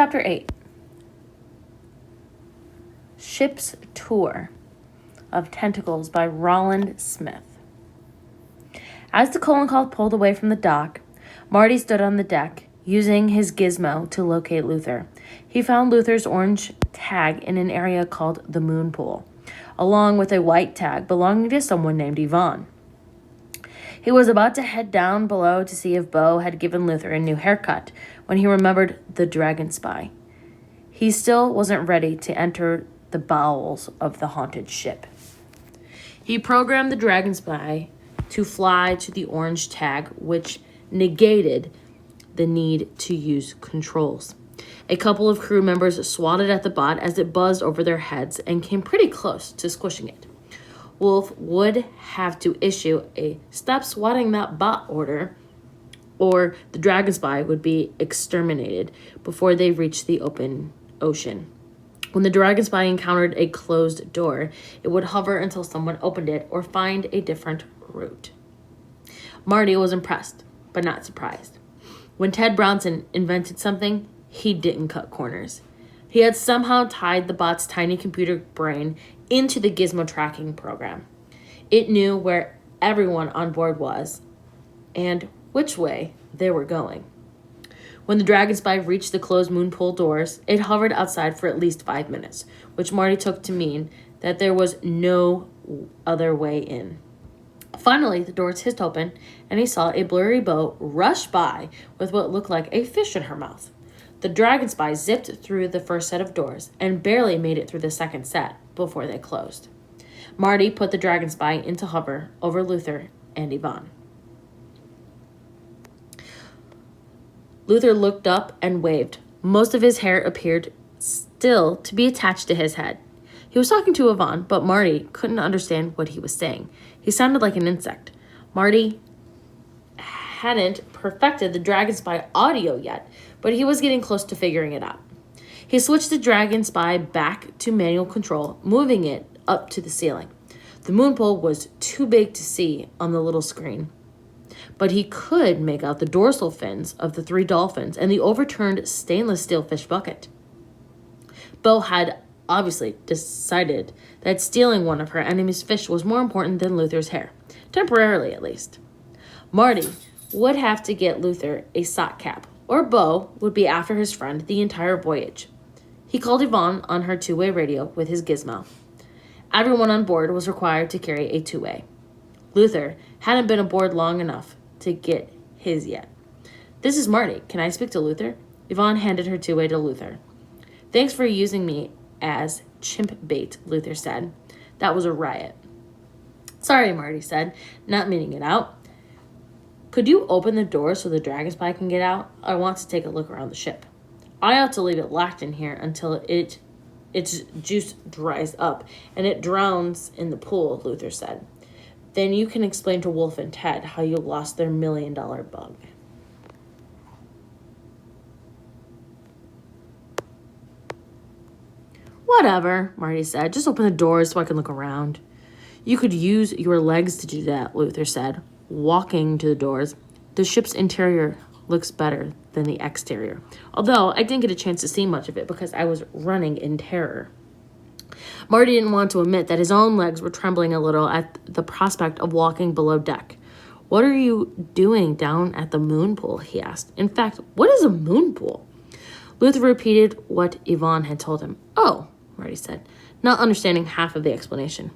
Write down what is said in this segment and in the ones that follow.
Chapter 8. Ship's Tour of Tentacles by Roland Smith. As the Kolonkov pulled away from the dock, Marty stood on the deck, using his gizmo to locate Luther. He found Luther's orange tag in an area called the Moon Pool, along with a white tag belonging to someone named Yvonne. He was about to head down below to see if Bo had given Luther a new haircut when he remembered the dragon spy. He still wasn't ready to enter the bowels of the haunted ship. He programmed the dragon spy to fly to the orange tag, which negated the need to use controls. A couple of crew members swatted at the bot as it buzzed over their heads and came pretty close to squishing it. Wolf would have to issue a "stop swatting that bot" order, or the dragon spy would be exterminated before they reached the open ocean. When the dragon spy encountered a closed door, it would hover until someone opened it or find a different route. Marty was impressed, but not surprised. When Ted Brownson invented something, he didn't cut corners. He had somehow tied the bot's tiny computer brain into the gizmo tracking program. It knew where everyone on board was and which way they were going. When the dragon spy reached the closed moon pool doors, it hovered outside for at least 5 minutes, which Marty took to mean that there was no other way in. Finally, the doors hissed open, and he saw a blurry boat rush by with what looked like a fish in her mouth. The dragon spy zipped through the first set of doors and barely made it through the second set before they closed. Marty put the dragon spy into hover over Luther and Yvonne. Luther looked up and waved. Most of his hair appeared still to be attached to his head. He was talking to Yvonne, but Marty couldn't understand what he was saying. He sounded like an insect. Marty hadn't perfected the dragon spy audio yet, but he was getting close to figuring it out. He switched the dragon spy back to manual control, moving it up to the ceiling. The moon pool was too big to see on the little screen, but he could make out the dorsal fins of the 3 dolphins and the overturned stainless steel fish bucket. Bo had obviously decided that stealing one of her enemy's fish was more important than Luther's hair, temporarily at least. Marty would have to get Luther a sock cap, or Bo would be after his friend the entire voyage. He called Yvonne on her 2-way radio with his gizmo. Everyone on board was required to carry a 2-way. Luther hadn't been aboard long enough to get his yet. "This is Marty. Can I speak to Luther?" Yvonne handed her 2-way to Luther. "Thanks for using me as chimp bait," Luther said. "That was a riot." "Sorry," Marty said, not meaning it out. "Could you open the door so the dragon spy can get out? I want to take a look around the ship." "I ought to leave it locked in here until its juice dries up and it drowns in the pool," Luther said. "Then you can explain to Wolf and Ted how you lost their $1 million bug." "Whatever," Marty said. "Just open the doors so I can look around." "You could use your legs to do that," Luther said, walking to the doors. "The ship's interior looks better than the exterior, although I didn't get a chance to see much of it because I was running in terror." Marty didn't want to admit that his own legs were trembling a little at the prospect of walking below deck. "What are you doing down at the moon pool?" he asked. "In fact, what is a moon pool?" Luther repeated what Yvonne had told him. "Oh," Marty said, not understanding half of the explanation.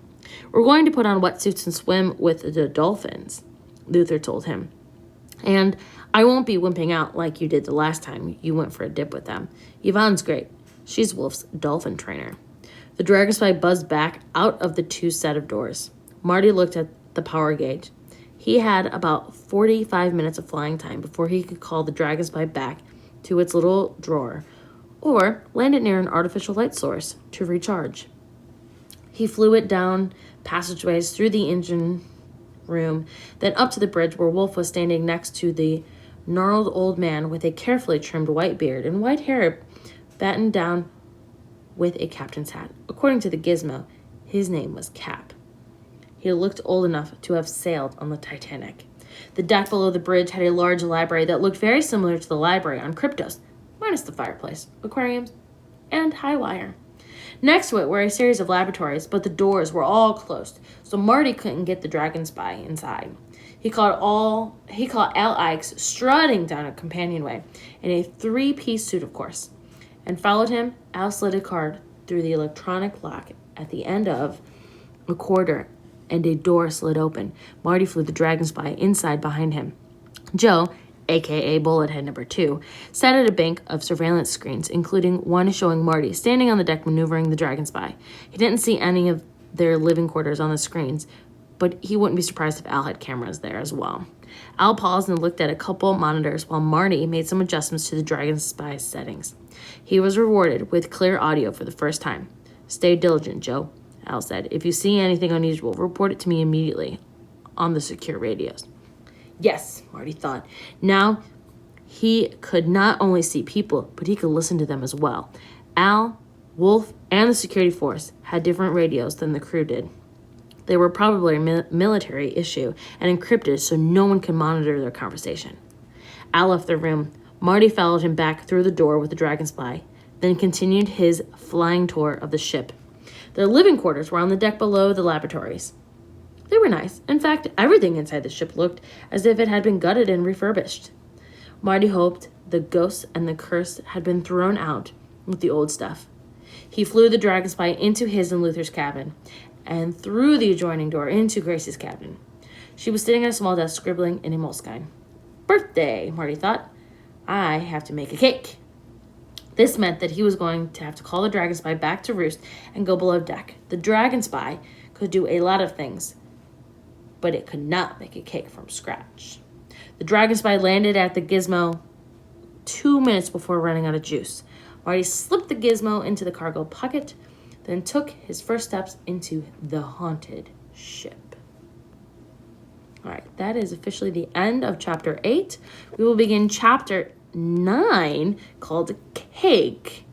"We're going to put on wetsuits and swim with the dolphins," Luther told him. "And I won't be wimping out like you did the last time you went for a dip with them. Yvonne's great. She's Wolf's dolphin trainer." The dragon spy buzzed back out of the 2 set of doors. Marty looked at the power gauge. He had about 45 minutes of flying time before he could call the dragon spy back to its little drawer or land it near an artificial light source to recharge. He flew it down passageways through the engine room, then up to the bridge where Wolf was standing next to the gnarled old man with a carefully trimmed white beard and white hair battened down with a captain's hat. According to the gizmo, his name was Cap. He looked old enough to have sailed on the Titanic. The deck below the bridge had a large library that looked very similar to the library on Kryptos, minus the fireplace, aquariums, and high wire. Next to it were a series of laboratories, but the doors were all closed, so Marty couldn't get the dragon spy inside. He caught Al Ikes strutting down a companionway in a 3-piece suit, of course, and followed him. Al slid a card through the electronic lock at the end of a corridor, and a door slid open. Marty flew the dragon spy inside behind him. Joe, aka Bullethead number 2, sat at a bank of surveillance screens, including one showing Marty standing on the deck maneuvering the dragon spy. He didn't see any of their living quarters on the screens, but he wouldn't be surprised if Al had cameras there as well. Al paused and looked at a couple monitors while Marty made some adjustments to the dragon spy's settings. He was rewarded with clear audio for the first time. "Stay diligent, Joe," Al said. "If you see anything unusual, report it to me immediately on the secure radios." Yes, Marty thought. Now he could not only see people, but he could listen to them as well. Al, Wolf, and the security force had different radios than the crew did. They were probably a military issue and encrypted so no one could monitor their conversation. Al left the room. Marty followed him back through the door with the dragon spy, then continued his flying tour of the ship. Their living quarters were on the deck below the laboratories. They were nice. In fact, everything inside the ship looked as if it had been gutted and refurbished. Marty hoped the ghosts and the curse had been thrown out with the old stuff. He flew the dragon spy into his and Luther's cabin and through the adjoining door into Grace's cabin. She was sitting at a small desk scribbling in a moleskine. Birthday, Marty thought. I have to make a cake. This meant that he was going to have to call the dragon spy back to roost and go below deck. The dragon spy could do a lot of things, but it could not make a cake from scratch. The dragon spy landed at the gizmo 2 minutes before running out of juice. Marty slipped the gizmo into the cargo pocket, then took his first steps into the haunted ship. All right, that is officially the end of Chapter 8. We will begin Chapter 9, called Cake.